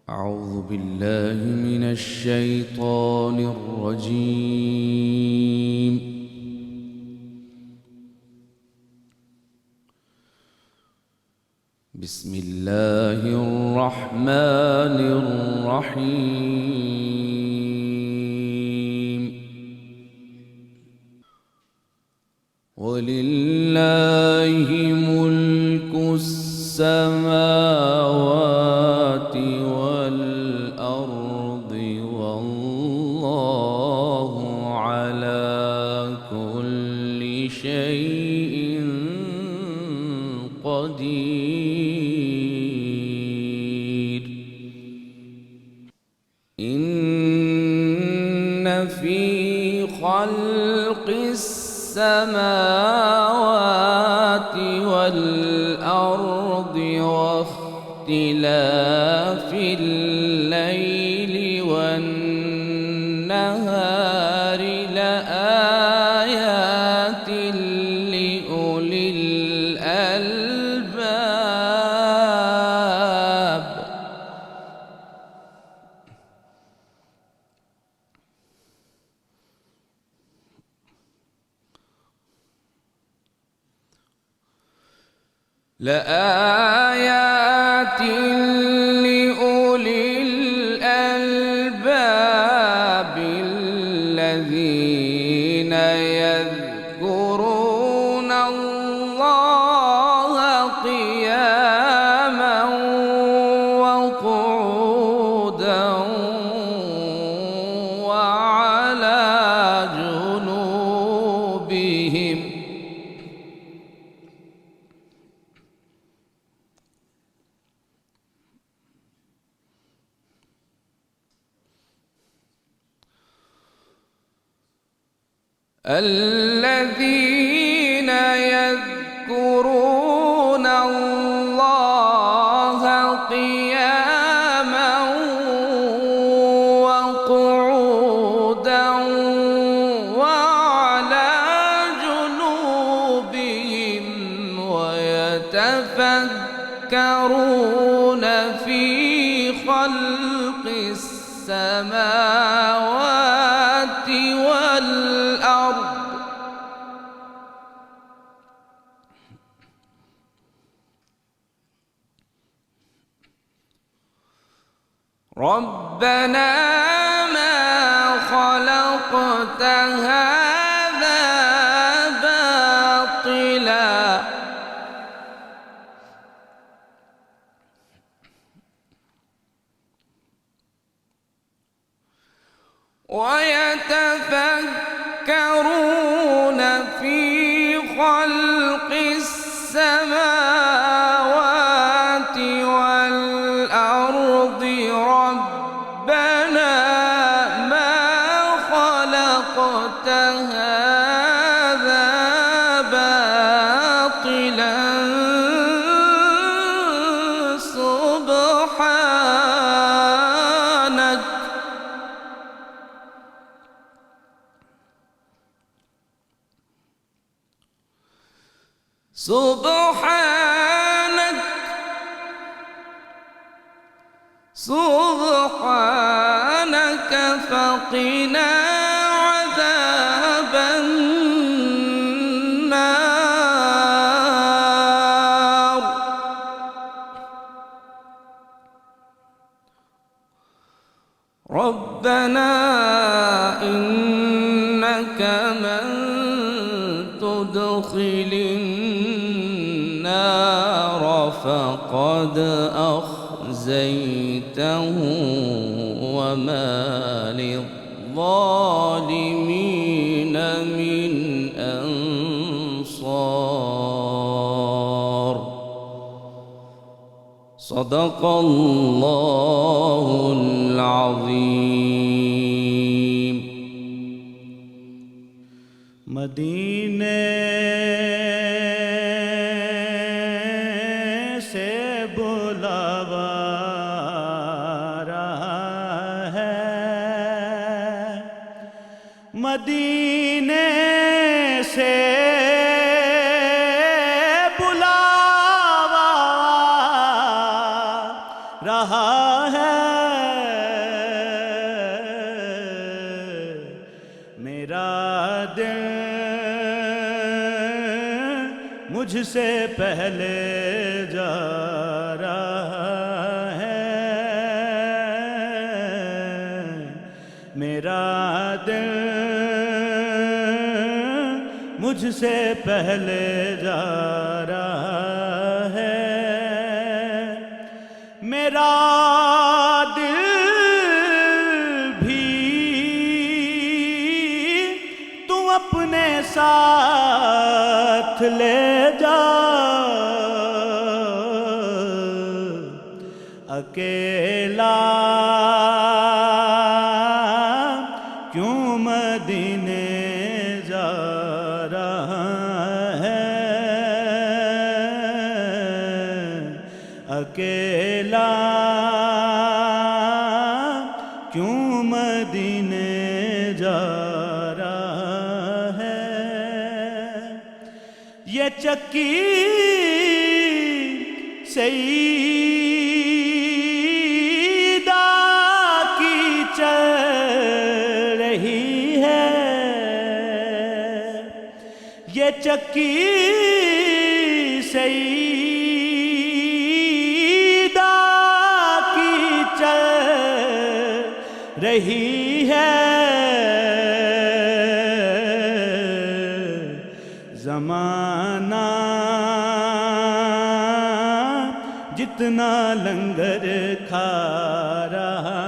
أعوذ بالله من الشيطان الرجيم. بسم الله الرحمن الرحيم. ولله ملك السماوات والأرض والله على كل شيء قدير. إن في خلق السماوات والأرض واختلاف الليل والنهار لآيات لأولي الألباب. لآيات لأولي الألباب الذين يذكرون الله قياما وقعودا وعلى جنوبهم. الذين يذكرون الله قياما وقعودا وعلى جنوبهم ويتفكرون في خلق السماوات والأرض ربنا ما خلقت هذا باطلا ويتفكرون في خلق السماوات والأرض ربنا ما خلقت هذا باطلا سبحانك فقنا عذاب النار. ربنا إنك من تدخل النار فقد أخزيته وما للظالمين من أنصار. صدق الله العظيم. مدینے سے بلاوا رہا ہے، مدینے سے بلاوا رہا ہے، مجھ سے پہلے جا رہا ہے، میرا دل مجھ سے پہلے جا رہا ہے، میرا دل بھی تو اپنے ساتھ لے جا، اکیلا کیوں مدینے جا رہا ہے، اکیلا کیوں مدینے جا رہا ہے، یہ چکی سیدہ کی چل رہی ہے، یہ چکی سیدہ کی چل رہی ہے، زمانہ جتنا لنگر کھا رہا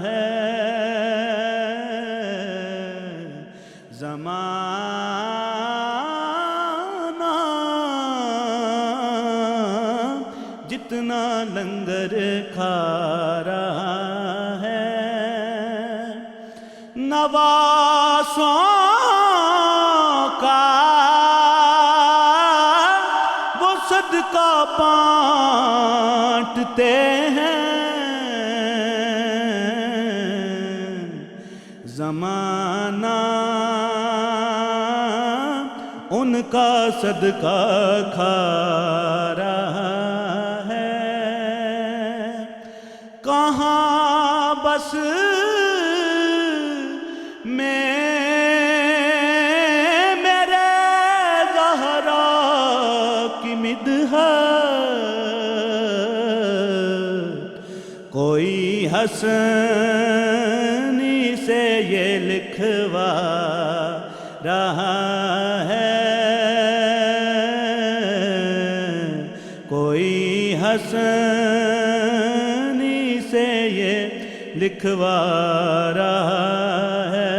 ہے، زمانہ جتنا لنگر کھا رہا ہے، نواسوں کا وہ صدقہ بانٹتے ہیں، زمانہ ان کا صدقہ کھا رہا ہے، کہاں بس میں میرے زہرا کی مدحت، کوئی حسنی سے یہ لکھوا رہا ہے، کوئی حسنی سے یہ لکھوا رہا ہے۔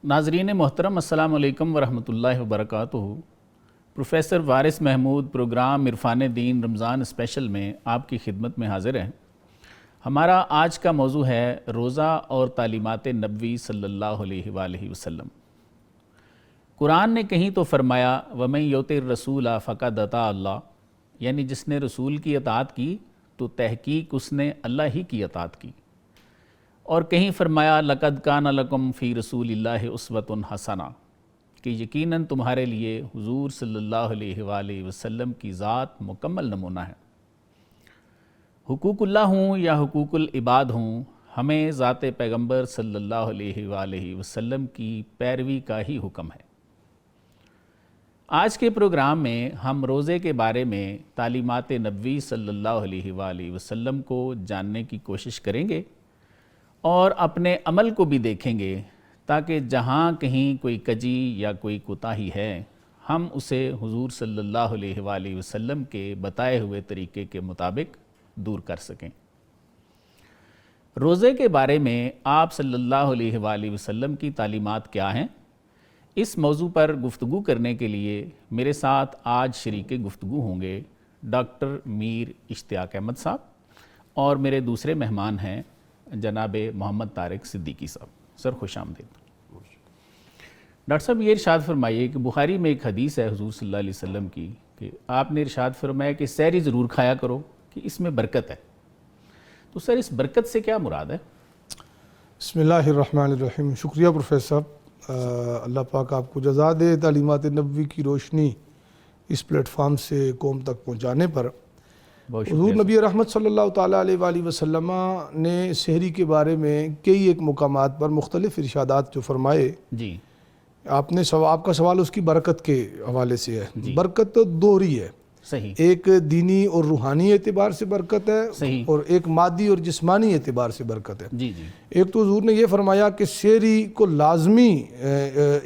ناظرین محترم، السلام علیکم ورحمۃ اللہ وبرکاتہ۔ پروفیسر وارث محمود پروگرام عرفان دین رمضان اسپیشل میں آپ کی خدمت میں حاضر ہیں۔ ہمارا آج کا موضوع ہے روزہ اور تعلیمات نبوی صلی اللہ علیہ وآلہ وسلم۔ قرآن نے کہیں تو فرمایا وَمَن يُطِعِ الرَّسُولَ فَقَدْ أَطَاعَ اللَّهَ، یعنی جس نے رسول کی اطاعت کی تو تحقیق اس نے اللہ ہی کی اطاعت کی، اور کہیں فرمایا لَقَدْ كَانَ لَكُمْ فِي رَسُولِ اللَّهِ أُسْوَةٌ حَسَنَةٌ، کہ یقیناً تمہارے لیے حضور صلی اللہ علیہ وآلہ وسلم کی ذات مکمل نمونہ ہے۔ حقوق اللہ ہوں یا حقوق العباد ہوں، ہمیں ذات پیغمبر صلی اللہ علیہ وآلہ وسلم کی پیروی کا ہی حکم ہے۔ آج کے پروگرام میں ہم روزے کے بارے میں تعلیمات نبوی صلی اللہ علیہ وآلہ وسلم کو جاننے کی کوشش کریں گے اور اپنے عمل کو بھی دیکھیں گے، تاکہ جہاں کہیں کوئی کجی یا کوئی کوتاہی ہے ہم اسے حضور صلی اللہ علیہ وآلہ وسلم کے بتائے ہوئے طریقے کے مطابق دور کر سکیں۔ روزے کے بارے میں آپ صلی اللہ علیہ وآلہ وسلم کی تعلیمات کیا ہیں، اس موضوع پر گفتگو کرنے کے لیے میرے ساتھ آج شریک گفتگو ہوں گے ڈاکٹر میر اشتیاق احمد صاحب، اور میرے دوسرے مہمان ہیں جناب محمد طارق صدیقی صاحب۔ سر خوش آمدید۔ ڈاکٹر صاحب، یہ ارشاد فرمائیے کہ بخاری میں ایک حدیث ہے حضور صلی اللہ علیہ وسلم کی کہ آپ نے ارشاد فرمایا کہ سحری ضرور کھایا کرو کہ اس میں برکت ہے، تو سر اس برکت سے کیا مراد ہے؟ بسم اللہ الرحمن الرحیم۔ شکریہ پروفیسر صاحب، اللہ پاک آپ کو جزا دے تعلیمات نبوی کی روشنی اس پلیٹ فارم سے قوم تک پہنچانے پر۔ بہت حضور شکریہ نبی رحمت صلی اللہ تعالیٰ علیہ وآلہ وسلم نے سحری کے بارے میں کئی ایک مقامات پر مختلف ارشادات جو فرمائے. جی آپ کا سوال اس کی برکت کے حوالے سے ہے. برکت دوہری ہے. صحیح. ایک دینی اور روحانی اعتبار سے برکت ہے صحیح. اور ایک مادی اور جسمانی اعتبار سے برکت ہے. جی جی. ایک تو حضور نے یہ فرمایا کہ سحری کو لازمی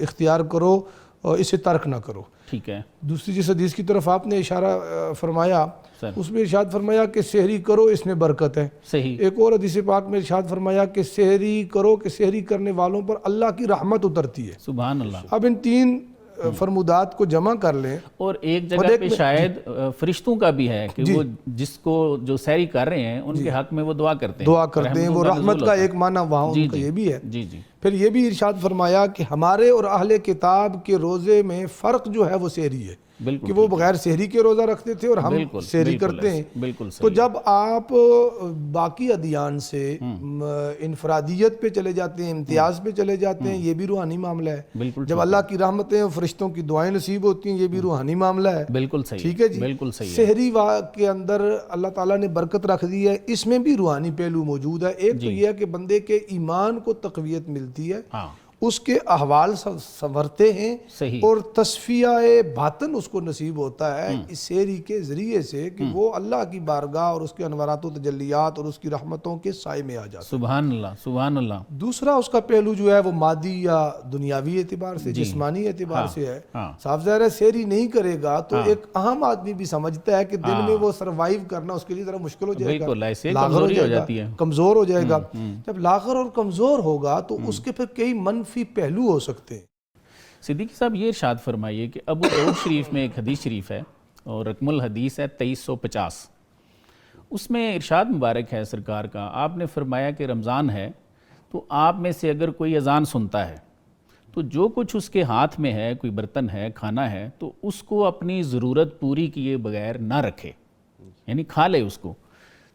اختیار کرو اور اسے ترک نہ کرو. ٹھیک ہے. دوسری جس حدیث کی طرف آپ نے اشارہ فرمایا سر. اس میں ارشاد فرمایا کہ سحری کرو اس میں برکت ہے. صحیح. ایک اور حدیث پاک میں ارشاد فرمایا کہ سحری کرو کہ سحری کرنے والوں پر اللہ کی رحمت اترتی ہے. سبحان اللہ. اب ان تین فرمودات کو جمع کر لیں. اور ایک جگہ پہ شاید فرشتوں کا بھی ہے کہ وہ جس کو جو سحری کر رہے ہیں ان کے حق میں وہ دعا کرتے ہیں. وہ رحمت کا ایک معنی وہاں ان کا یہ بھی ہے. جی جی. پھر یہ بھی ارشاد فرمایا کہ ہمارے اور اہل کتاب کے روزے میں فرق جو ہے وہ سحری ہے. کہ وہ بغیر سحری کے روزہ رکھتے تھے اور ہم سحری کرتے ہیں. تو جب آپ باقی ادیان سے انفرادیت پہ چلے جاتے ہیں, امتیاز پہ چلے جاتے ہیں, یہ بھی روحانی معاملہ ہے. جب اللہ کی رحمتیں اور فرشتوں کی دعائیں نصیب ہوتی ہیں, یہ بھی روحانی معاملہ ہے. بالکل صحیح. ٹھیک ہے جی. بالکل صحیح. سحری کے اندر اللہ تعالیٰ نے برکت رکھ دی ہے, اس میں بھی روحانی پہلو موجود ہے. ایک تو یہ ہے کہ بندے کے ایمان کو تقویت ملتی ہے, اس کے احوال سنورتے ہیں اور تصفیہ باطن اس کو نصیب ہوتا ہے اس سحری کے ذریعے سے کہ وہ اللہ کی بارگاہ اور اس کے انوارات و تجلیات اور اس کی رحمتوں کے سائے میں آ جاتا ہے. سبحان اللہ سبحان اللہ. دوسرا اس کا پہلو جو ہے وہ مادی یا دنیاوی اعتبار سے, جسمانی اعتبار سے ہے. صاف ظاہر ہے سحری نہیں کرے گا تو ایک اہم آدمی بھی سمجھتا ہے کہ دن میں وہ سروائیو کرنا اس کے لیے ذرا مشکل ہو جائے گا, لاغر ہو جائے گا, کمزور ہو جائے گا. جب لاغر اور کمزور ہوگا تو اس کے پھر کئی منفی پہلو ہو سکتے ہیں. صدیقی صاحب یہ ارشاد فرمائیے کہ ابو داؤد شریف میں ایک حدیث شریف ہے اور رقم الحدیث ہے 2350. اس میں ارشاد مبارک ہے سرکار کا, آپ نے فرمایا کہ رمضان ہے تو آپ میں سے اگر کوئی اذان سنتا ہے تو جو کچھ اس کے ہاتھ میں ہے, کوئی برتن ہے, کھانا ہے, تو اس کو اپنی ضرورت پوری کیے بغیر نہ رکھے, یعنی کھا لے اس کو.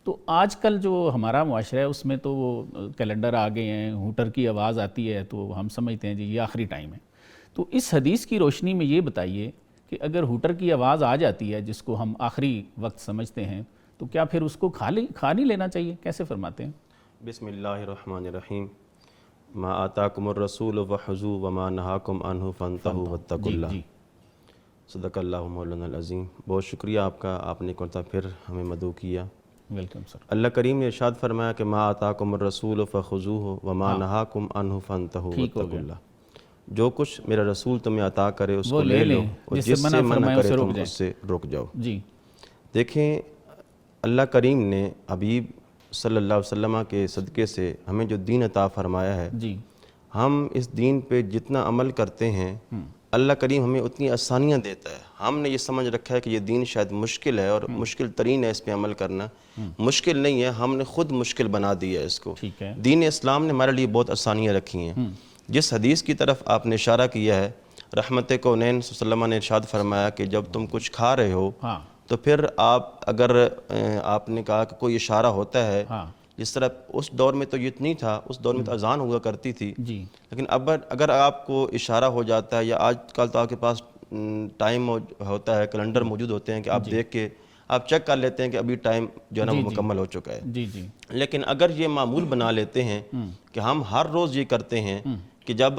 تو آج کل جو ہمارا معاشرہ ہے اس میں تو وہ کیلنڈر آ گئے ہیں, ہوٹر کی آواز آتی ہے تو ہم سمجھتے ہیں جی یہ آخری ٹائم ہے. تو اس حدیث کی روشنی میں یہ بتائیے کہ اگر ہوٹر کی آواز آ جاتی ہے جس کو ہم آخری وقت سمجھتے ہیں تو کیا پھر اس کو کھا نہیں لینا چاہیے؟ کیسے فرماتے ہیں؟ بسم اللہ الرحمن الرحیم. ما آتاکم الرسول فخذوہ وما نہاکم عنہ فانتہوا واتقوا اللہ. صدق اللہ مولانا العظیم. بہت شکریہ آپ کا, آپ نے کرتا پھر ہمیں مدعو کیا. Welcome sir. اللہ کریم نے ارشاد فرمایا کہ ما آتاکم الرسول فخذوہ وما نہاکم عنہ فانتہوا واتقوا اللہ. جو کچھ میرا رسول تمہیں عطا کرے اس کو لے لو اور جس سے منع کرے تم اس سے رک جاؤ. جی دیکھیں, اللہ کریم نے حبیب صلی اللہ علیہ وسلم کے صدقے سے ہمیں جو دین عطا فرمایا ہے, جی ہم اس دین پہ جتنا عمل کرتے ہیں اللہ کریم ہمیں اتنی آسانیاں دیتا ہے. ہم نے یہ سمجھ رکھا ہے کہ یہ دین شاید مشکل ہے اور مشکل ترین ہے اس پہ عمل کرنا. مشکل نہیں ہے, ہم نے خود مشکل بنا دیا ہے اس کو. دین اسلام نے ہمارے لیے بہت آسانیاں رکھی ہیں. جس حدیث کی طرف آپ نے اشارہ کیا ہے, رحمت کونین صلی اللہ علیہ وسلم نے ارشاد فرمایا کہ جب تم کچھ کھا رہے ہو تو پھر اگر آپ نے کہا کہ کوئی اشارہ ہوتا ہے, جس طرح اس دور میں تو یہ نہیں تھا, اس دور میں تو اذان ہوا کرتی تھی, لیکن اب اگر آپ کو اشارہ ہو جاتا ہے یا آج کل تو آپ کے پاس ٹائم ہوتا ہے, کیلنڈر موجود ہوتے ہیں کہ آپ دیکھ کے آپ چیک کر لیتے ہیں کہ ابھی ٹائم جو ہے نا وہ مکمل ہو چکا ہے. لیکن اگر یہ معمول بنا لیتے ہیں کہ ہم ہر روز یہ کرتے ہیں کہ جب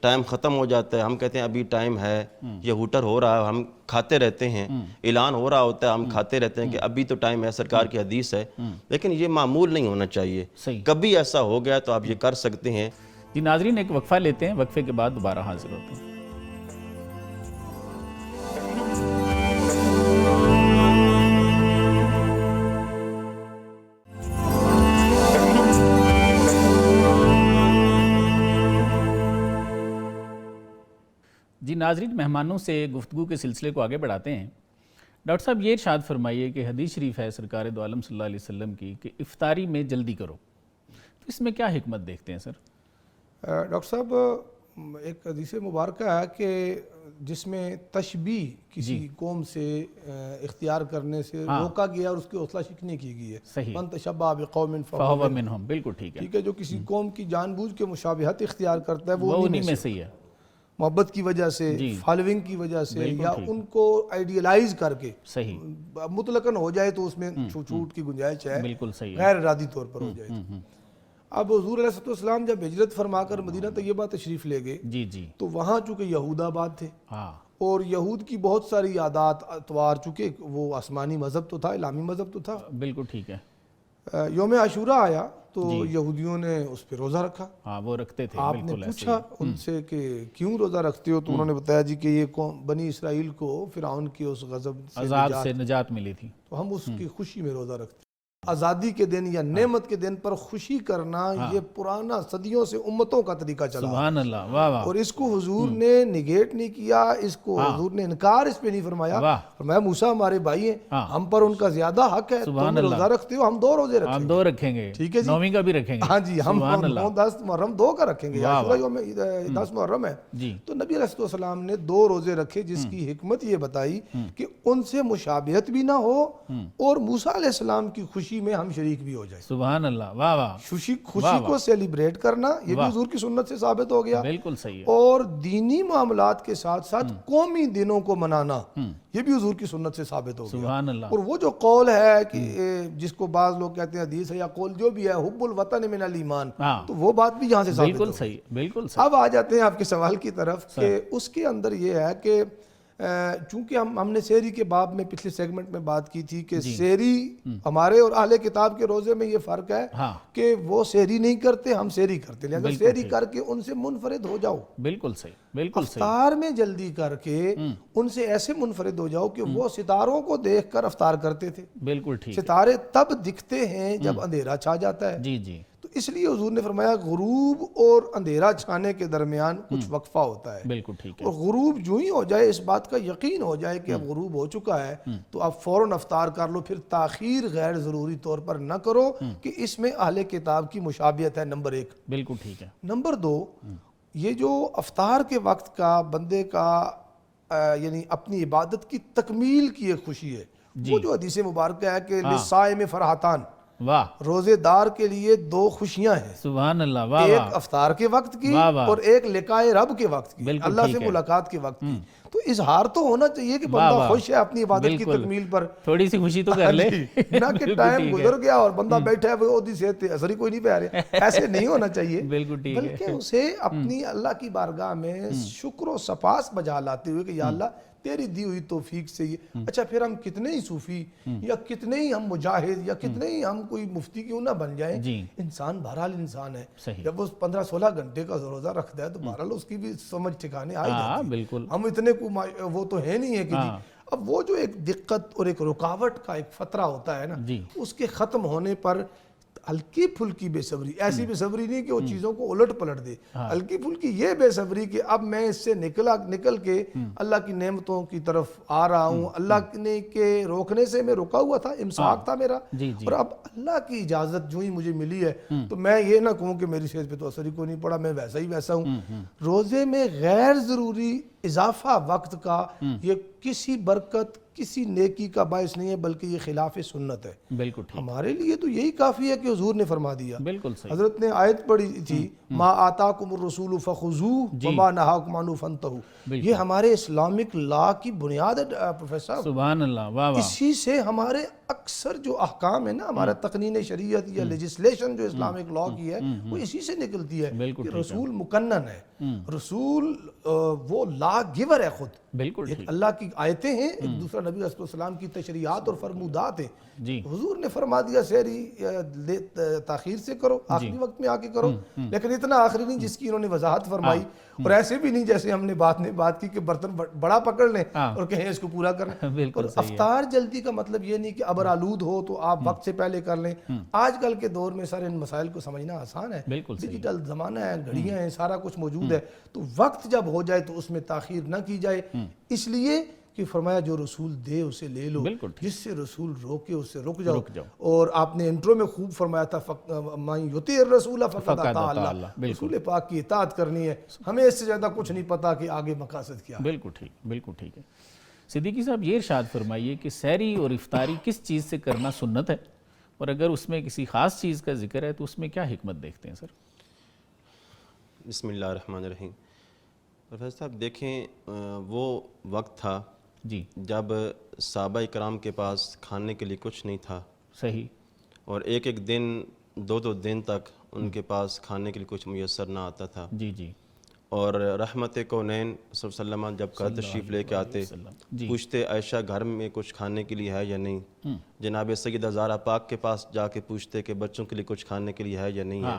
ٹائم ختم ہو جاتا ہے ہم کہتے ہیں ابھی ٹائم ہے, یہ ہوٹر ہو رہا ہے, ہم کھاتے رہتے ہیں, اعلان ہو رہا ہوتا ہے ہم کھاتے رہتے ہیں کہ ابھی تو ٹائم ہے, سرکار کی حدیث ہے. لیکن یہ معمول نہیں ہونا چاہیے. کبھی ایسا ہو گیا تو آپ یہ کر سکتے ہیں. جی ناظرین, ایک وقفہ لیتے ہیں, وقفے کے بعد دوبارہ حاضر ہوتے ہیں. جی ناظرین, مہمانوں سے گفتگو کے سلسلے کو آگے بڑھاتے ہیں. ڈاکٹر صاحب یہ ارشاد فرمائیے کہ حدیث شریف ہے سرکار دو عالم صلی اللہ علیہ وسلم کی کہ افطاری میں جلدی کرو, تو اس میں کیا حکمت دیکھتے ہیں سر؟ ڈاکٹر صاحب, ایک حدیث مبارکہ ہے کہ جس میں تشبیہ کسی قوم سے اختیار کرنے سے روکا گیا اور اس کی حوصلہ شکنی کی گئی ہے. من تشبہ بقوم فہو منہم. بالکل ٹھیک ہے. جو کسی قوم کی جان بوجھ کے مشابہت اختیار کرتا ہے وہ انہی میں سے ہے. محبت کی وجہ سے، فالوئنگ کی وجہ سے، یا ان کو آئیڈیلائز کر کے صحیح مطلقاً ہو جائے تو اس میں چھوٹ کی گنجائش ہے، بالکل صحیح، غیر ارادی طور پر ہو جائے۔ اب حضور علیہ السلام جب ہجرت فرما کر مدینہ طیبہ تشریف لے گئے جی جی، تو وہاں چونکہ یہود آباد تھے، ہاں، اور یہود کی بہت ساری عادات اتوار، چونکہ وہ آسمانی مذہب تو تھا، اسلامی مذہب تو تھا، بالکل ٹھیک ہے۔ یوم عاشورہ آیا تو یہودیوں نے اس پہ روزہ رکھا۔ ہاں وہ رکھتے تھے، آپ نے پوچھا ان سے کہ کیوں روزہ رکھتے ہو، تو انہوں نے بتایا جی کہ یہ قوم بنی اسرائیل کو فرعون کے اس غضب عذاب سے نجات ملی تھی، تو ہم اس کی خوشی میں روزہ رکھتے ہیں۔ آزادی کے دن یا نعمت کے دن پر خوشی کرنا یہ پرانا صدیوں سے امتوں کا طریقہ چلا، سبحان اللہ، واہ واہ، اور اس کو حضور نے نگیٹ نہیں کیا، اس کو حضور نے انکار اس پہ نہیں فرمایا۔ فرمایا موسیٰ ہمارے بھائی ہیں، ہم پر ان کا زیادہ حق ہے، تم روزہ رکھتے ہو، ہم 2 روزے رکھیں گے، ہم 2 رکھیں گے، ٹھیک ہے جی، 9ویں کا بھی رکھیں گے، ہاں جی، ہم 10 محرم 2 کا رکھیں گے، عاشورہ یوم 10 محرم ہے۔ تو نبی علیہ السلام نے 2 روزے رکھے، جس کی حکمت یہ بتائی کہ ان سے مشابہت بھی نہ ہو اور موسیٰ علیہ السلام کی خوشی میں ہم شریک بھی ہو جائے۔ سبحان اللہ، واہ واہ، خوشی کو سیلیبریٹ کرنا یہ بھی حضور کی سنت سے ثابت ہو گیا، بالکل صحیح ہے، اور دینی معاملات کے ساتھ ساتھ قومی دنوں کو منانا یہ بھی حضور کی سنت سے ثابت ہو گیا۔ سبحان اللہ، اور وہ جو قول ہے کہ جس کو بعض لوگ کہتے ہیں حدیث ہے یا قول جو بھی ہے، حب الوطن من الایمان، تو وہ بات بھی یہاں سے ثابت ہو گئی۔ بالکل صحیح، بالکل صحیح۔ اب آ جاتے ہیں آپ کے سوال کی طرف کہ اس کے اندر یہ ہے کہ چونکہ ہم نے سحری کے باب میں پچھلے سیگمنٹ میں بات کی تھی کہ سحری ہمارے اور اہل کتاب کے روزے میں یہ فرق ہے کہ وہ سحری نہیں کرتے، ہم سحری کرتے، لہذا سحری کر کے ان سے منفرد ہو جاؤ، بالکل صحیح، بالکل صحیح، افطار میں جلدی کر کے ان سے ایسے منفرد ہو جاؤ کہ وہ ستاروں کو دیکھ کر افطار کرتے تھے، بالکل ٹھیک، ستارے تب دکھتے ہیں جب اندھیرا چھا جاتا ہے، جی جی، تو اس لیے حضور نے فرمایا غروب اور اندھیرا چھانے کے درمیان کچھ وقفہ ہوتا ہے، بالکل ٹھیک ہے، اور غروب جو ہی ہو جائے، اس بات کا یقین ہو جائے کہ اب غروب ہو چکا ہے تو اب فوراً افطار کر لو، پھر تاخیر غیر ضروری طور پر نہ کرو کہ اس میں اہل کتاب کی مشابہت ہے، نمبر 1۔ بالکل ٹھیک ہے، نمبر 2، یہ جو افطار کے وقت کا بندے کا یعنی اپنی عبادت کی تکمیل کی ایک خوشی ہے، وہ جو حدیث مبارکہ ہے کہ للصائم فرحتان، واہ، روزے دار کے لیے 2 خوشیاں ہیں، سبحان اللہ، واہ ایک واہ، افطار کے وقت کی اور ایک لقائے رب کے وقت کی، اللہ سے ملاقات کے وقت کی۔ تو اظہار تو ہونا چاہیے کہ بندہ خوش ہے اپنی عبادت کی تکمیل پر، تھوڑی سی خوشی تو کر لے، نہ کہ ٹائم گزر گیا اور بندہ بیٹھا ہے وہ اودی سے اثر ہی کوئی نہیں پہ آ رہا، ایسے نہیں ہونا چاہیے، بلکہ اسے اپنی اللہ کی بارگاہ میں شکر و سپاس بجا لاتے ہوئے کہ یا اللہ تیری دی ہوئی توفیق سے یہ، اچھا پھر ہم کتنے ہی صوفی یا کتنے ہی ہم مجاہد یا کتنے ہی ہم کوئی مفتی کیوں نہ بن جائیں، انسان بہرحال انسان ہے، جب وہ 15-16 گھنٹے کا روزہ رکھتا ہے تو بہرحال اس کی بھی سمجھ ٹھکانے آئی جاتی ہے، ہم اتنے کو وہ تو ہے نہیں ہے کہ جی۔ اب وہ جو ایک دقت اور ایک رکاوٹ کا ایک فترہ ہوتا ہے نا، اس کے ختم ہونے پر ہلکی پھلکی بے صبری، ایسی بے صبری نہیں کہ وہ چیزوں کو الٹ پلٹ دے، ہلکی پھلکی یہ بے صبری کہ اب میں اس سے نکل کے اللہ کی نعمتوں کی طرف آ رہا ہوں، اللہ نے کے روکنے سے میں رکا ہوا تھا، امساک تھا میرا، اور اب اللہ کی اجازت جو ہی مجھے ملی ہے تو میں یہ نہ کہوں کہ میری صحت پہ تو اثر ہی کوئی نہیں پڑا، میں ویسا ہی ویسا ہوں۔ روزے میں غیر ضروری اضافہ وقت کا یہ کسی برکت کسی نیکی کا باعث نہیں ہے، بلکہ یہ خلاف سنت ہے، بالکل ٹھیک، ہمارے لیے تو یہی کافی ہے کہ حضور نے فرما دیا، بالکل صحیح، حضرت نے آیت پڑھی تھی ما آتاکم الرسول فخذوہ وما نہاکم عنہ فانتہوا، یہ ہمارے اسلامک لا کی بنیاد ہے پروفیسر، سبحان اللہ، واہ واہ، اسی سے ہمارے اکثر جو احکام ہے نا، ہمارا تقنین شریعت یا لیجسلیشن جو اسلامک لا کی ہے وہ اسی سے نکلتی ہے کہ رسول مکنن ہے، رسول وہ لا گیور ہے خود، بالکل ایک اللہ کی آیتیں ہیں، ایک دوسرا نبی علیہ السلام کی تشریعات اور فرمودات ہیں، حضور نے فرما دیا سحری تاخیر سے کرو، آخری وقت میں آ کے کرو، لیکن اتنا آخری نہیں جس کی انہوں نے وضاحت فرمائی، اور ایسے بھی نہیں جیسے ہم نے بات کی کہ برتن بڑا پکڑ لیں اور کہیں اس کو پورا کر لیں، اور افطار جلدی کا مطلب یہ نہیں کہ ابر آلود ہو تو آپ وقت سے پہلے کر لیں، آج کل کے دور میں سر ان مسائل کو سمجھنا آسان ہے، ڈیجیٹل زمانہ ہے، گھڑیاں ہیں، سارا کچھ موجود ہے، تو وقت جب ہو جائے تو اس میں تاخیر نہ کی جائے، اس لیے کہ فرمایا جو رسول دے اسے لے لو، جس سے رسول روکے اس سے رک جاؤ، اور آپ نے انٹرو میں خوب فرمایا تھا مَن یُطِیعِ الرَّسُولَ فَقَدْ اَطَاعَ اللَّهَ، رسول پاک کی اطاعت کرنی ہے، ہمیں اس سے زیادہ کچھ نہیں پتا کہ آگے مقاصد کیا ہے۔ بالکل ٹھیک، بالکل ٹھیک ہے۔ صدیقی صاحب یہ ارشاد فرمائیے کہ سحری اور افطاری کس چیز سے کرنا سنت ہے، اور اگر اس میں کسی خاص چیز کا ذکر ہے تو اس میں کیا حکمت دیکھتے ہیں سر؟ بسم اللہ الرحمن الرحیم۔ پروفیسر صاحب دیکھیں وہ وقت تھا جی جب صحابہ کرام کے پاس کھانے کے لیے کچھ نہیں تھا، صحیح، اور ایک ایک دن 2 دن تک ان کے پاس کھانے کے لیے کچھ میسر نہ آتا تھا، جی جی اور رحمت کونین صلی اللہ علیہ وسلم جب گھر تشریف لے کے آتے پوچھتے عائشہ گھر میں کچھ کھانے کے لیے ہے یا نہیں، جناب سیدہ زہرا پاک کے پاس جا کے پوچھتے کہ بچوں کے لیے کچھ کھانے کے لیے ہے یا نہیں ہے۔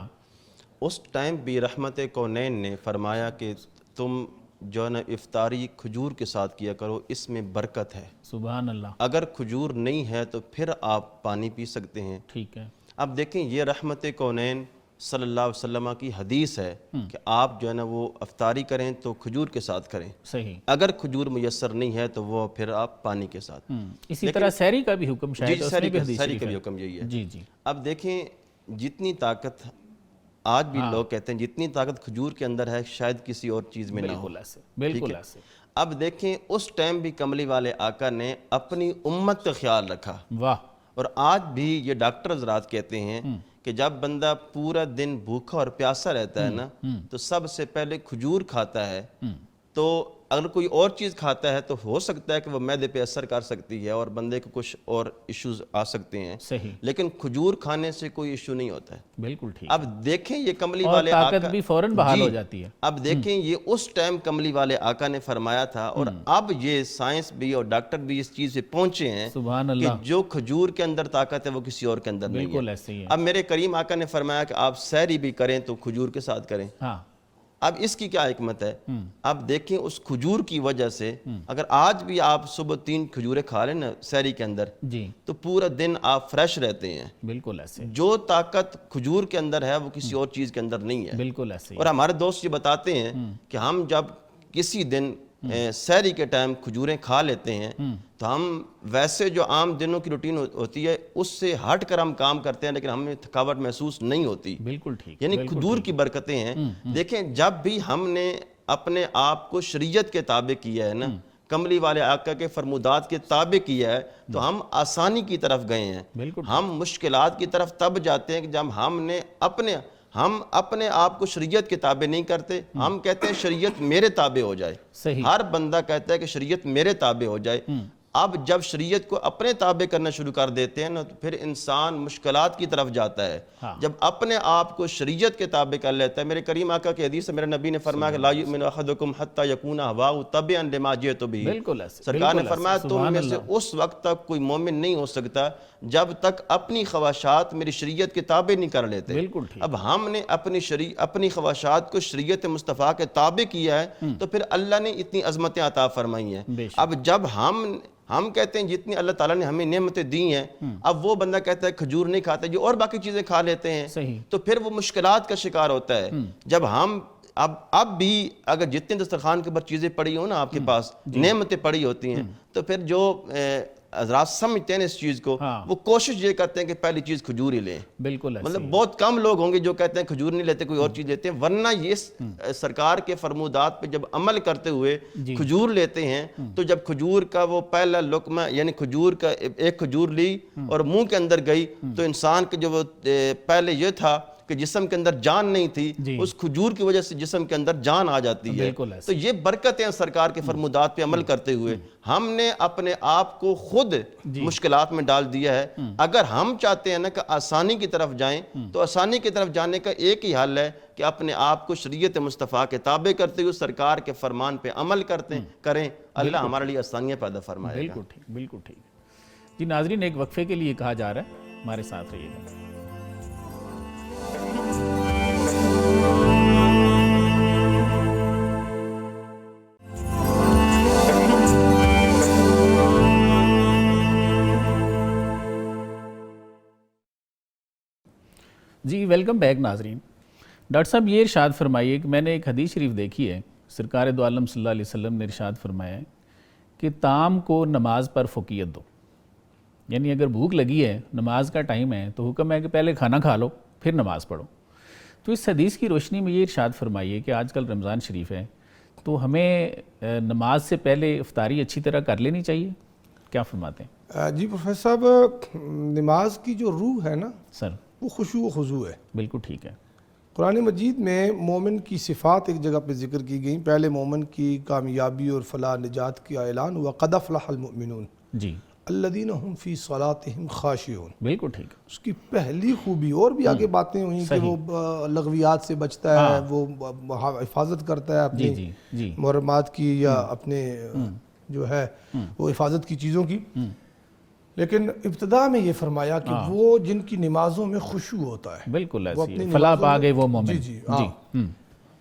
اس ٹائم بھی رحمت کونین نے فرمایا کہ تم جو ہے نا افطاری کھجور کے ساتھ کیا کرو، اس میں برکت ہے، سبحان اللہ، اگر کھجور نہیں ہے تو پھر آپ پانی پی سکتے ہیں۔ ٹھیک ہے، اب دیکھیں یہ رحمت کونین صلی اللہ علیہ وسلم کی حدیث ہے کہ آپ جو ہے نا وہ افطاری کریں تو کھجور کے ساتھ کریں، صحیح، اگر کھجور میسر نہیں ہے تو وہ پھر آپ پانی کے ساتھ۔ اسی طرح سحری کا بھی حکم شاید جی سحری کا بھی حکم یہی ہے۔ جی جی، اب دیکھیں جتنی طاقت آج بھی لوگ کہتے ہیں جتنی طاقت کھجور کے اندر ہے شاید کسی اور چیز میں نہ ہو، بالکل ایسے۔ اب دیکھیں اس ٹائم بھی کملی والے آقا نے اپنی امت کا خیال رکھا، واہ، اور آج بھی یہ ڈاکٹر حضرات کہتے ہیں کہ جب بندہ پورا دن بھوکا اور پیاسا رہتا ہے نا تو سب سے پہلے کھجور کھاتا ہے، تو اگر کوئی اور چیز کھاتا ہے تو ہو سکتا ہے کہ وہ معدے پہ اثر کر سکتی ہے اور بندے کو کچھ اور ایشوز آ سکتے ہیں، صحیح، لیکن کھجور کھانے سے کوئی ایشو نہیں ہوتا ہے۔ بالکل ٹھیک، اب دیکھیں یہ کملی اور والے طاقت آقا بھی فوراً بحال ہو جاتی ہے۔ اب دیکھیں یہ اس ٹائم کملی والے آقا نے فرمایا تھا، اور اب یہ سائنس بھی اور ڈاکٹر بھی اس چیز سے پہنچے ہیں سبحان کہ اللہ، جو کھجور کے اندر طاقت ہے وہ کسی اور کے اندر نہیں بالکل ہے۔ ایسے ہی ہے، اب میرے کریم آقا نے فرمایا کہ آپ سحری بھی کریں تو کھجور کے ساتھ کریں۔ ہاں، اب اس کی کیا حکمت ہے؟ اب دیکھیں اس کھجور کی وجہ سے اگر آج بھی آپ صبح 3 کھجوریں کھا لیں نا سحری کے اندر جی، تو پورا دن آپ فریش رہتے ہیں۔ بالکل ایسے، جو طاقت کھجور کے اندر ہے وہ کسی اور چیز کے اندر نہیں ہے۔ بالکل ایسے، اور ہمارے دوست یہ بتاتے ہیں کہ ہم جب کسی دن سحری کے ٹائم کھجوریں کھا لیتے ہیں تو ہم ویسے جو عام دنوں کی روٹین ہوتی ہے اس سے ہٹ کر ہم کام کرتے ہیں، لیکن ہمیں تھکاوٹ محسوس نہیں ہوتی، بالکل ٹھیک، یعنی کھجور کی برکتیں ہیں۔ دیکھیں جب بھی ہم نے اپنے آپ کو شریعت کے تابع کیا ہے نا، کملی والے آقا کے فرمودات کے تابع کیا ہے تو ہم آسانی کی طرف گئے ہیں۔ بالکل، ہم مشکلات کی طرف تب جاتے ہیں کہ جب ہم اپنے آپ کو شریعت کے تابع نہیں کرتے، ہم کہتے ہیں شریعت میرے تابع ہو جائے، صحیح، ہر بندہ کہتا ہے کہ شریعت میرے تابع ہو جائے۔ اب جب شریعت کو اپنے تابع کرنا شروع کر دیتے ہیں نا تو پھر انسان مشکلات کی طرف جاتا ہے۔ جب اپنے آپ کو شریعت کے تابع کر لیتا ہے، میرے کریم آقا کی حدیث سے میرے نبی نے فرمایا کہ لا یؤمن احدکم حتی یکون ہواہ تبعا لما جئت بہ، بالکل ایسے، سرکار نے فرمایا تم میں سے اس وقت تک کوئی مومن نہیں ہو سکتا جب تک اپنی خواہشات میری شریعت کے تابع نہیں کر لیتے۔ بالکل ٹھیک، اب ہم نے اپنی خواہشات کو شریعت مصطفیٰ کے تابع کیا ہے تو پھر اللہ نے اتنی عظمتیں عطا فرمائی ہیں۔ اب جب ہم کہتے ہیں جتنی اللہ تعالیٰ نے ہمیں نعمتیں دی ہیں، اب وہ بندہ کہتا ہے کھجور نہیں کھاتا جو اور باقی چیزیں کھا لیتے ہیں، صحیح، تو پھر وہ مشکلات کا شکار ہوتا ہے۔ جب ہم اب بھی اگر جتنے دسترخوان کے اوپر چیزیں پڑی ہوں نا آپ کے پاس، نعمتیں پڑی ہوتی ہیں، تو پھر جو حضرات سمجھتے ہیں اس چیز کو وہ کوشش یہ کرتے ہیں کہ پہلی چیز کھجور ہی لیں۔ بالکل ایسے، مطلب بہت کم لوگ ہوں گے جو کہتے ہیں کھجور نہیں لیتے، کوئی اور چیز لیتے ہیں، ورنہ یہ سرکار کے فرمودات پہ جب عمل کرتے ہوئے کھجور لیتے ہیں تو جب کھجور کا وہ پہلا لقمہ یعنی کھجور کا ایک کھجور لی اور منہ کے اندر گئی تو انسان کے جو وہ پہلے یہ تھا کہ جسم کے اندر جان نہیں تھی، اس کھجور کی وجہ سے جسم کے اندر جان آ جاتی ہے۔ تو یہ برکتیں ہیں سرکار کے فرمودات پہ عمل کرتے ہوئے۔ ہم نے اپنے آپ کو خود مشکلات میں ڈال دیا ہے۔ اگر ہم چاہتے ہیں نا کہ آسانی کی طرف جائیں تو آسانی کی طرف جانے کا ایک ہی حل ہے کہ اپنے آپ کو شریعت مصطفیٰ کے تابع کرتے ہوئے سرکار کے فرمان پہ عمل کریں، اللہ ہمارے لیے آسانیاں پیدا فرمائے گا۔ بالکل ٹھیک، بالکل ٹھیک۔ جی ناظرین، ایک وقفے کے لیے کہا جا رہا ہے، ہمارے ساتھ رہیے گا۔ جی ویلکم بیک ناظرین۔ ڈاکٹر صاحب یہ ارشاد فرمائیے کہ میں نے ایک حدیث شریف دیکھی ہے، سرکار دو عالم صلی اللہ علیہ وسلم نے ارشاد فرمایا ہے کہ طعام کو نماز پر فوقیت دو، یعنی اگر بھوک لگی ہے، نماز کا ٹائم ہے تو حکم ہے کہ پہلے کھانا کھا لو پھر نماز پڑھو۔ تو اس حدیث کی روشنی میں یہ ارشاد فرمائیے کہ آج کل رمضان شریف ہے تو ہمیں نماز سے پہلے افطاری اچھی طرح کر لینی چاہیے، کیا فرماتے ہیں؟ جی پروفیسر صاحب، نماز کی جو روح ہے نا سر، وہ خشوع و خضوع ہے۔ بالکل ٹھیک ہے۔ قرآن مجید میں مومن کی صفات ایک جگہ پہ ذکر کی گئیں. پہلے مومن کی کامیابی اور فلاح نجات کا اعلان ہوا, قد افلح المؤمنون جی الذین هم فی صلاتہم خاشعون. بالکل ٹھیک. اس کی پہلی خوبی, اور بھی آگے باتیں ہوئیں کہ وہ لغویات سے بچتا ہے, وہ حفاظت کرتا ہے اپنی محرمات کی یا اپنے جو ہے وہ حفاظت کی چیزوں کی. لیکن ابتدا میں یہ فرمایا کہ وہ جن کی نمازوں میں خشوع ہوتا ہے, بالکل ایسی فلاح پا گئے وہ مومن. جی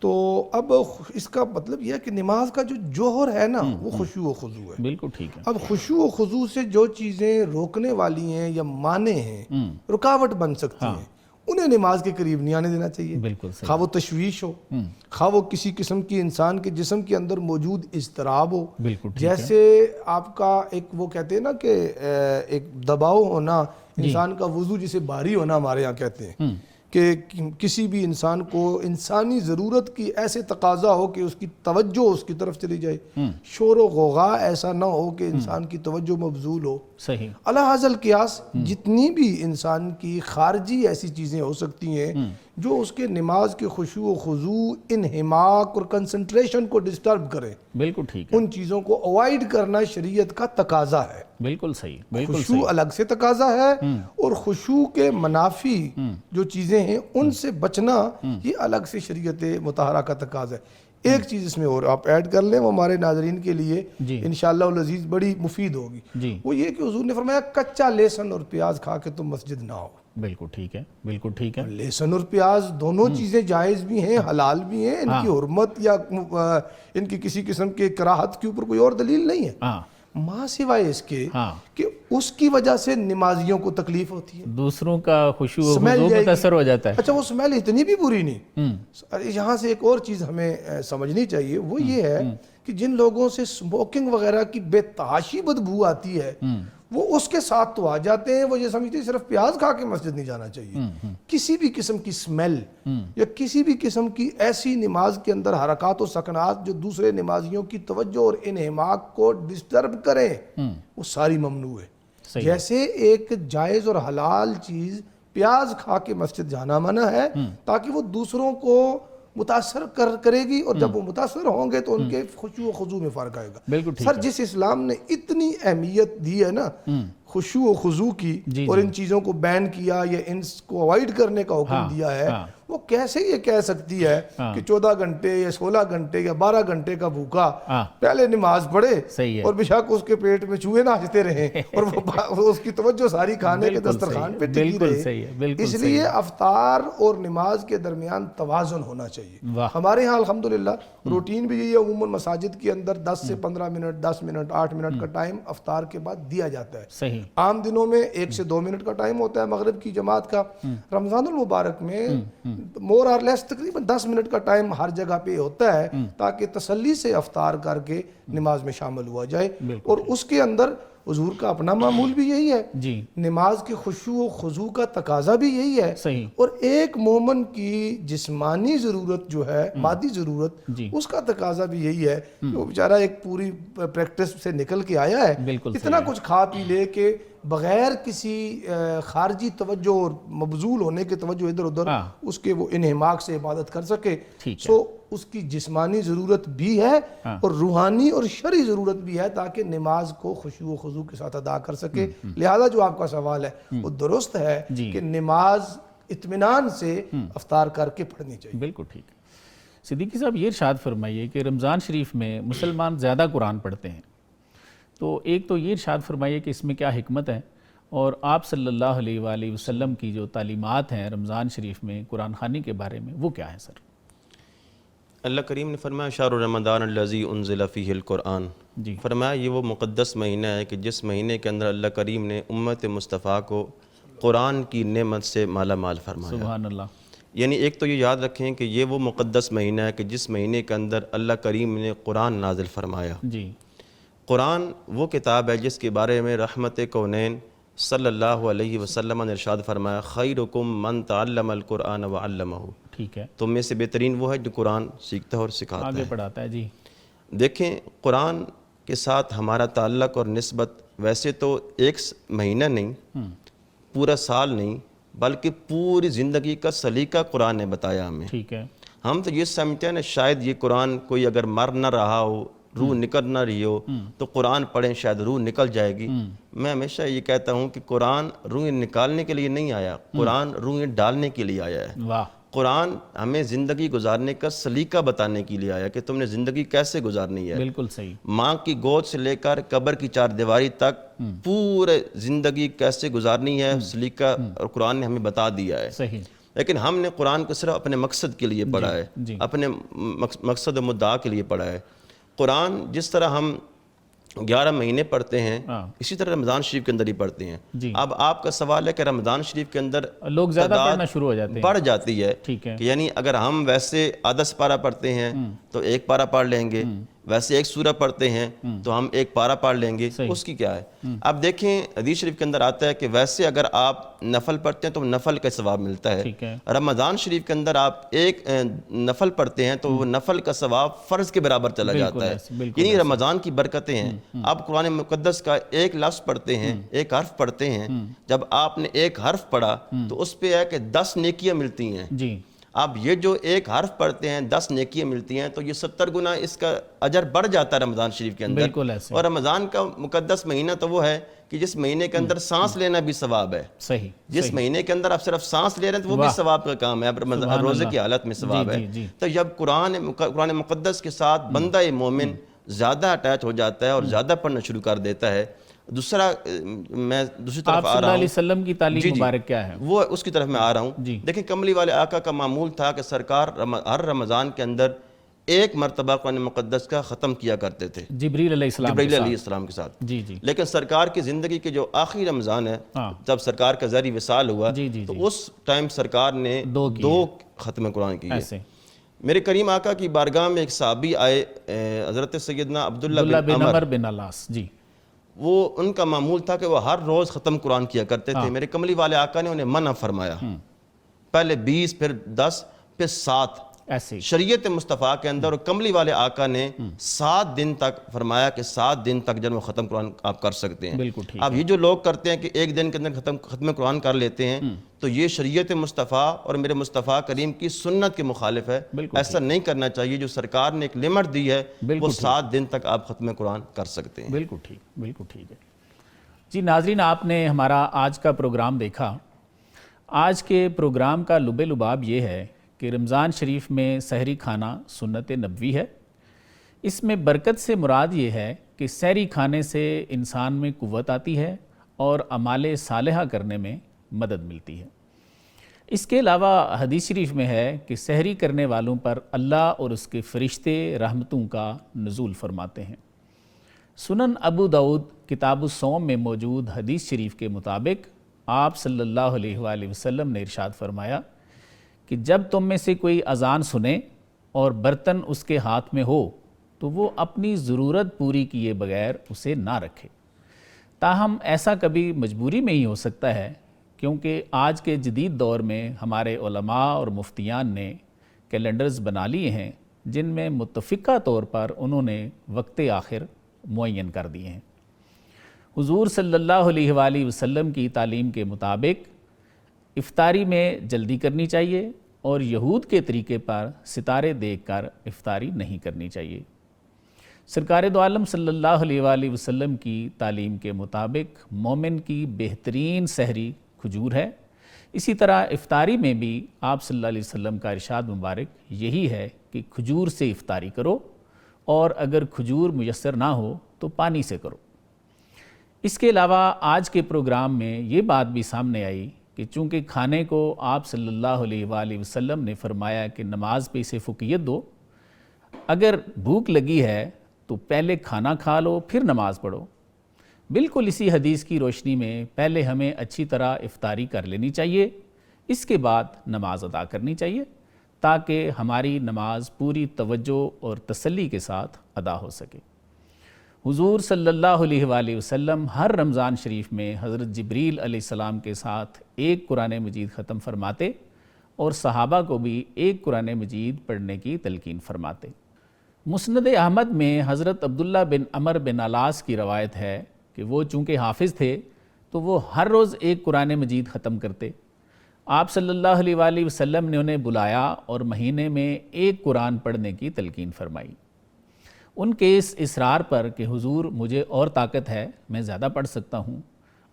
تو اب اس کا مطلب یہ ہے کہ نماز کا جو جوہر ہے نا وہ خشوع و خضوع ہے. بالکل ٹھیک ہے. اب خشوع و خضوع سے جو چیزیں روکنے والی ہیں یا مانع ہیں, رکاوٹ بن سکتی ہیں, انہیں نماز کے قریب نہیں آنے دینا چاہیے. بالکل صحیح. خواہ وہ تشویش ہو, خواہ وہ کسی قسم کی انسان کے جسم کے اندر موجود اضطراب ہو. بالکل جیسے آپ کا ایک وہ کہتے ہیں نا کہ ایک دباؤ ہونا, انسان کا وضو جسے باری ہونا ہمارے یہاں کہتے ہیں, کہ کسی بھی انسان کو انسانی ضرورت کی ایسے تقاضا ہو کہ اس کی توجہ اس کی طرف چلی جائے, شور و غوغا ایسا نہ ہو کہ انسان کی توجہ مبذول ہو. صحیح. علی ھذا القیاس جتنی بھی انسان کی خارجی ایسی چیزیں ہو سکتی ہیں جو اس کے نماز کے خشوع و خضوع, انہماک اور کنسنٹریشن کو ڈسٹرب کریں, بالکل ٹھیک ہے, ان چیزوں کو اوائڈ کرنا شریعت کا تقاضا ہے. بالکل صحیح. بالکل خشوع الگ سے تقاضا ہے, اور خشوع کے منافی جو چیزیں ہیں ان سے بچنا یہ الگ سے شریعت مطہرہ کا تقاضا ہے. ایک چیز اس میں اور آپ ایڈ کر لیں, وہ ہمارے ناظرین کے لیے انشاءاللہ العزیز بڑی مفید ہوگی. وہ یہ کہ حضور نے فرمایا کچا لہسن اور پیاز کھا کے تم مسجد نہ آؤ. بالکل ٹھیک ہے. بالکل ٹھیک ہے. لہسن اور پیاز دونوں چیزیں جائز بھی ہیں, حلال بھی ہیں, ان کی حرمت یا ان کی کسی قسم کے کراہت کے اوپر کوئی اور دلیل نہیں ہے, ماں سوائے اس کے کہ اس کی وجہ سے نمازیوں کو تکلیف ہوتی ہے, دوسروں کا خشوع و خضوع متاثر ہو جاتا ہے. اچھا وہ سمیل اتنی بھی بری نہیں. یہاں سے ایک اور چیز ہمیں سمجھنی چاہیے, وہ یہ ہے کہ جن لوگوں سے سموکنگ وغیرہ کی بے تحاشی بدبو آتی ہے وہ اس کے ساتھ تو آ جاتے ہیں, وہ یہ سمجھتے ہیں صرف پیاز کھا کے مسجد نہیں جانا چاہیے. کسی بھی قسم کی سمیل یا کسی بھی قسم کی ایسی نماز کے اندر حرکات و سکنات جو دوسرے نمازیوں کی توجہ اور انہماک کو ڈسٹرب کریں, وہ ساری ممنوع ہے. جیسے ایک جائز اور حلال چیز پیاز کھا کے مسجد جانا منع ہے تاکہ وہ دوسروں کو متاثر کرے گی, اور جب وہ متاثر ہوں گے تو ان کے خشوع و خضوع میں فرق آئے گا. سر جس اسلام نے اتنی اہمیت دی ہے نا خشوع و خضوع کی, اور ان چیزوں کو بین کیا یا ان کو اوائڈ کرنے کا حکم دیا ہے, وہ کیسے یہ کہہ سکتی ہے کہ 14 گھنٹے یا 16 گھنٹے یا 12 گھنٹے کا بھوکا پہلے نماز پڑھے اور بشک اس کے پیٹ میں چوہے ناچتے رہیں اور وہ اس کی توجہ ساری کھانے کے دسترخوان پہ ٹکی رہے. اس لیے افطار اور نماز کے درمیان توازن ہونا چاہیے. ہمارے ہاں الحمدللہ روٹین بھی یہی ہے, عموماً مساجد کے اندر 10 سے 15 منٹ 10 منٹ 8 منٹ کا ٹائم افطار کے بعد دیا جاتا ہے. عام دنوں میں 1 سے 2 منٹ کا ٹائم ہوتا ہے مغرب کی جماعت کا. رمضان المبارک میں مور اور لیس تقریباً 10 منٹ کا ٹائم ہر جگہ پہ ہوتا ہے تاکہ تسلی سے افطار کر کے نماز میں شامل ہوا جائے. اور اس کے اندر حضور کا اپنا معمول بھی یہی ہے, نماز کے خشوع و خضوع کا تقاضا بھی یہی ہے, اور ایک مومن کی جسمانی ضرورت جو ہے, مادی ضرورت, اس کا تقاضا بھی یہی ہے. وہ بیچارہ ایک پوری پریکٹس سے نکل کے آیا ہے, اتنا کچھ کھا پی لے کے بغیر کسی خارجی توجہ اور مبذول ہونے کے توجہ ادھر ادھر اس کے وہ انہماک سے عبادت کر سکے. سو اس کی جسمانی ضرورت بھی ہے اور روحانی اور شرعی ضرورت بھی ہے تاکہ نماز کو خشوع و خضوع کے ساتھ ادا کر سکے. لہذا جو آپ کا سوال ہے وہ درست ہے کہ نماز اطمینان سے افطار کر کے پڑھنی چاہیے. بالکل ٹھیک ہے. صدیقی صاحب یہ ارشاد فرمائیے کہ رمضان شریف میں مسلمان زیادہ قرآن پڑھتے ہیں, تو ایک تو یہ ارشاد فرمائیے کہ اس میں کیا حکمت ہے, اور آپ صلی اللہ علیہ وآلہ وسلم کی جو تعلیمات ہیں رمضان شریف میں قرآن خوانی کے بارے میں وہ کیا ہے سر؟ اللہ کریم نے فرمایا شہر رمضان الذی انزل فیہ القرآن, فرمایا یہ وہ مقدس مہینہ ہے کہ جس مہینے کے اندر اللہ کریم نے امت مصطفیٰ کو قرآن کی نعمت سے مالا مال فرمایا. سبحان اللہ. یعنی ایک تو یہ یاد رکھیں کہ یہ وہ مقدس مہینہ ہے کہ جس مہینے کے اندر اللہ کریم نے قرآن نازل فرمایا. قرآن وہ کتاب ہے جس کے بارے میں رحمت کونین صلی اللہ علیہ وسلم نے ارشاد فرمایا خیرکم من تعلم القرآن وعلمہ. ٹھیک ہے. تم میں سے بہترین وہ ہے جو قرآن سیکھتا ہے اور سکھاتا ہے, آگے پڑھاتا ہے. دیکھیں قرآن کے ساتھ ہمارا تعلق اور نسبت ویسے تو ایک مہینہ نہیں, پورا سال نہیں, بلکہ پوری زندگی کا سلیقہ قرآن نے بتایا ہمیں. ٹھیک ہے. ہم تو یہ سمجھتے ہیں نا شاید یہ قرآن کوئی اگر مر نہ رہا ہو, روح نکل نہ رہی ہو تو قرآن پڑھیں شاید روح نکل جائے گی. میں ہمیشہ یہ کہتا ہوں کہ قرآن روح نکالنے کے لیے نہیں آیا, قرآن روح ڈالنے کے لیے آیا ہے. واہ. قرآن ہمیں زندگی گزارنے کا سلیقہ بتانے کے لیے آیا کہ تم نے زندگی کیسے گزارنی ہے. بالکل صحیح. ماں کی گود سے لے کر قبر کی چار دیواری تک پورے زندگی کیسے گزارنی ہے سلیقہ اور قرآن نے ہمیں بتا دیا ہے. صحیح. لیکن ہم نے قرآن کو صرف اپنے مقصد کے لیے پڑھا ہے, اپنے مقصد و مدعا کے لیے پڑھا ہے. قرآن جس طرح ہم 11 مہینے پڑھتے ہیں اسی طرح رمضان شریف کے اندر ہی پڑھتے ہیں. اب آپ کا سوال ہے کہ رمضان شریف کے اندر لوگ زیادہ پڑھنا شروع ہو جاتے ہیں, بڑھ جاتی ہے. ٹھیک ہے. یعنی اگر ہم ویسے آدھا پارہ پڑھتے ہیں تو 1 پارہ پڑھ لیں گے, ویسے 1 سورہ پڑھتے ہیں تو ہم 1 پارہ پڑھ لیں گے. اس کی کیا ہے؟ اب دیکھیں حدیث شریف کے اندر آتا ہے کہ ویسے اگر آپ نفل پڑھتے ہیں تو نفل کا ثواب ملتا ہے. رمضان شریف کے اندر آپ 1 نفل پڑھتے ہیں تو وہ نفل کا ثواب فرض کے برابر چلا جاتا ہے. یعنی رمضان کی برکتیں ہیں. آپ قرآن مقدس کا 1 لفظ پڑھتے ہیں, 1 حرف پڑھتے ہیں, جب آپ نے 1 حرف پڑھا تو اس پہ ہے کہ 10 نیکیاں ملتی ہیں. جی. اب یہ جو 1 حرف پڑھتے ہیں 10 نیکیاں ملتی ہیں تو یہ 70 گنا اس کا اجر بڑھ جاتا ہے رمضان شریف کے اندر. بالکل ایسے. اور رمضان کا مقدس مہینہ تو وہ ہے کہ جس مہینے کے اندر سانس لینا بھی ثواب ہے. صحیح. جس مہینے کے اندر آپ صرف سانس لے رہے ہیں تو وہ بھی ثواب کا کام ہے, اب روزے کی حالت میں ثواب ہے. تو جب قرآن مقدس کے ساتھ بندہ مومن زیادہ اٹیچ ہو جاتا ہے اور زیادہ پڑھنا شروع کر دیتا ہے. دوسرا میں دوسری طرف آ رہا ہوں, آپ صلی اللہ علیہ وسلم کی تعلیم مبارک کیا ہے وہ اس کی طرف میں آ رہا ہوں. دیکھیں کملی والے آقا کا معمول تھا کہ سرکار ہر رمضان کے اندر 1 مرتبہ قرآن مقدس کا ختم کیا کرتے تھے جبریل علیہ السلام کے ساتھ. لیکن سرکار کی زندگی کے جو آخری رمضان ہے جب سرکار کا ظہری وصال ہوا تو اس ٹائم سرکار نے 2 ختم قرآن کیے. میرے کریم آقا کی بارگاہ میں ایک صحابی آئے, حضرت سیدنا عبداللہ بن عمر بن علاس. جی. وہ ان کا معمول تھا کہ وہ ہر روز ختم قرآن کیا کرتے تھے. میرے کملی والے آقا نے انہیں منع فرمایا, پہلے 20 پھر 10 پھر 7 ایسے شریعت مصطفیٰ کے اندر. اور کملی والے آقا نے 7 دن تک فرمایا کہ 7 دن تک جب وہ ختم قرآن آپ کر سکتے ہیں. اب یہ جو لوگ کرتے ہیں کہ 1 دن کے اندر ختم قرآن کر لیتے ہیں تو یہ شریعت مصطفیٰ اور میرے مصطفیٰ کریم کی سنت کے مخالف ہے. ایسا نہیں کرنا چاہیے. جو سرکار نے ایک لمٹ دی ہے وہ 7 دن تک آپ ختم قرآن کر سکتے ہیں. بالکل ٹھیک, بالکل ٹھیک ہے. جی ناظرین, آپ نے ہمارا آج کا پروگرام دیکھا. آج کے پروگرام کا لب لباب یہ ہے کہ رمضان شریف میں سحری کھانا سنت نبوی ہے. اس میں برکت سے مراد یہ ہے کہ سحری کھانے سے انسان میں قوت آتی ہے اور اعمال صالحہ کرنے میں مدد ملتی ہے. اس کے علاوہ حدیث شریف میں ہے کہ سحری کرنے والوں پر اللہ اور اس کے فرشتے رحمتوں کا نزول فرماتے ہیں. سنن ابو داؤد کتاب الصوم میں موجود حدیث شریف کے مطابق آپ صلی اللہ علیہ وآلہ وسلم نے ارشاد فرمایا کہ جب تم میں سے کوئی اذان سنے اور برتن اس کے ہاتھ میں ہو تو وہ اپنی ضرورت پوری کیے بغیر اسے نہ رکھے. تاہم ایسا کبھی مجبوری میں ہی ہو سکتا ہے, کیونکہ آج کے جدید دور میں ہمارے علماء اور مفتیان نے کیلنڈرز بنا لیے ہیں جن میں متفقہ طور پر انہوں نے وقت آخر معین کر دیے ہیں. حضور صلی اللہ علیہ وآلہ وسلم کی تعلیم کے مطابق افطاری میں جلدی کرنی چاہیے اور یہود کے طریقے پر ستارے دیکھ کر افطاری نہیں کرنی چاہیے. سرکار دو عالم صلی اللہ علیہ وآلہ وسلم کی تعلیم کے مطابق مومن کی بہترین سحری کھجور ہے. اسی طرح افطاری میں بھی آپ صلی اللہ علیہ وسلم کا ارشاد مبارک یہی ہے کہ کھجور سے افطاری کرو, اور اگر کھجور میسر نہ ہو تو پانی سے کرو. اس کے علاوہ آج کے پروگرام میں یہ بات بھی سامنے آئی کہ چونکہ کھانے کو آپ صلی اللہ علیہ وآلہ وسلم نے فرمایا کہ نماز پہ اسے فوقیت دو, اگر بھوک لگی ہے تو پہلے کھانا کھا لو پھر نماز پڑھو. بالکل اسی حدیث کی روشنی میں پہلے ہمیں اچھی طرح افطاری کر لینی چاہیے, اس کے بعد نماز ادا کرنی چاہیے تاکہ ہماری نماز پوری توجہ اور تسلی کے ساتھ ادا ہو سکے. حضور صلی اللہ علیہ وآلہ وسلم ہر رمضان شریف میں حضرت جبریل علیہ السلام کے ساتھ 1 قرآن مجید ختم فرماتے اور صحابہ کو بھی 1 قرآن مجید پڑھنے کی تلقین فرماتے. مسند احمد میں حضرت عبداللہ بن عمر بن علاس کی روایت ہے کہ وہ چونکہ حافظ تھے تو وہ ہر روز 1 قرآن مجید ختم کرتے. آپ صلی اللہ علیہ وآلہ وسلم نے انہیں بلایا اور مہینے میں ایک قرآن پڑھنے کی تلقین فرمائی۔ ان کے اس اصرار پر کہ حضور مجھے اور طاقت ہے، میں زیادہ پڑھ سکتا ہوں،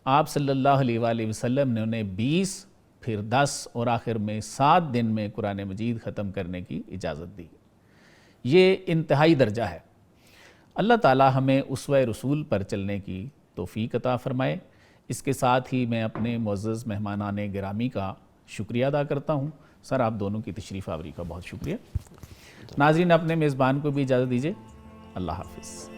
آپ صلی اللہ علیہ وآلہ وسلم نے انہیں 20 پھر 10 اور آخر میں 7 دن میں قرآن مجید ختم کرنے کی اجازت دی۔ یہ انتہائی درجہ ہے۔ اللہ تعالی ہمیں اسوہ رسول پر چلنے کی توفیق عطا فرمائے۔ اس کے ساتھ ہی میں اپنے معزز مہمانان گرامی کا شکریہ ادا کرتا ہوں۔ سر آپ دونوں کی تشریف آوری کا بہت شکریہ۔ ناظرین اپنے میزبان کو بھی اجازت دیجیے۔ اللہ حافظ۔